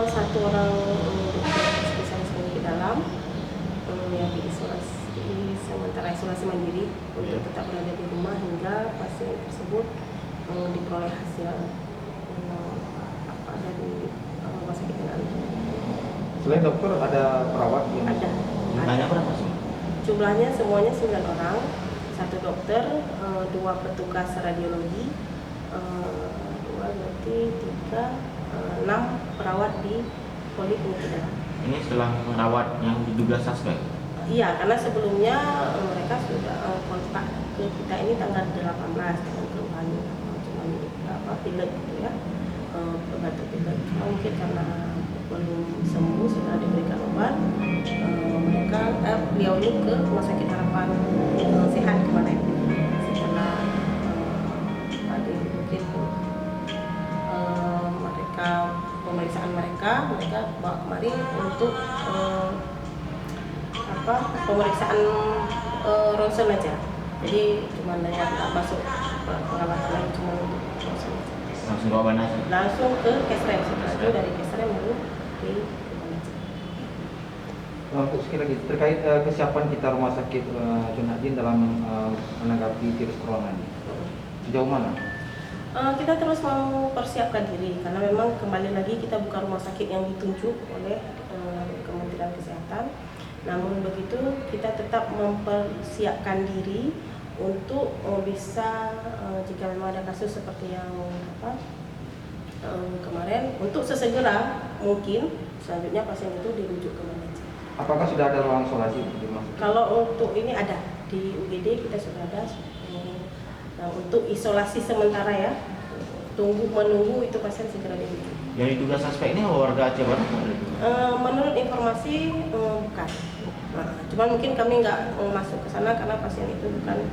Satu orang spesialis penyakit dalam yang sementara isolasi mandiri untuk tetap berada di rumah hingga pasien tersebut diperoleh hasil dari rumah sakit yang ada. Selain dokter ada perawat yang Ada. Jumlahnya berapa sih? Jumlahnya semuanya 9 orang, 1 dokter, 2 petugas radiologi, 2 berarti 3, 6 perawat di Poliklinik Dalam. Ini setelah merawat yang diduga suspek. Iya, karena sebelumnya mereka sudah kontak ke kita ini tanggal 18 dengan keluhan cuma pilek gitu ya, batuk pilek. Mungkin karena belum sembuh setelah diberikan obat, beliau ini ke Rumah Sakit Harapan Sehat kemarin. Setelah tadi mungkin pemeriksaan mereka bawa kemari untuk pemeriksaan ronsen aja. Jadi cuma nggak masuk perawatan lagi, cuma untuk ronsen aja. Langsung bawa mana? Langsung ke Kesrem, setelah itu dari Kesrem baru di rumah aja. Untuk sekali lagi terkait kesiapan kita rumah sakit Junadin dalam menanggapi virus corona ini, sejauh mana? Kita terus mau persiapkan diri karena memang kembali lagi kita bukan rumah sakit yang ditunjuk oleh Kementerian Kesehatan. Namun begitu kita tetap mempersiapkan diri untuk bisa jika memang ada kasus seperti yang kemarin, untuk sesegera mungkin selanjutnya pasien itu dirujuk ke manajer. Apakah sudah ada ruang isolasi di rumah sakit? Kalau untuk ini ada di UGD kita sudah ada. Nah, untuk isolasi sementara ya, menunggu itu pasien segera dirujuk. Yang diduga suspek ini warga Aceh Barat? Menurut informasi bukan. Cuman mungkin kami nggak masuk ke sana karena pasien itu bukan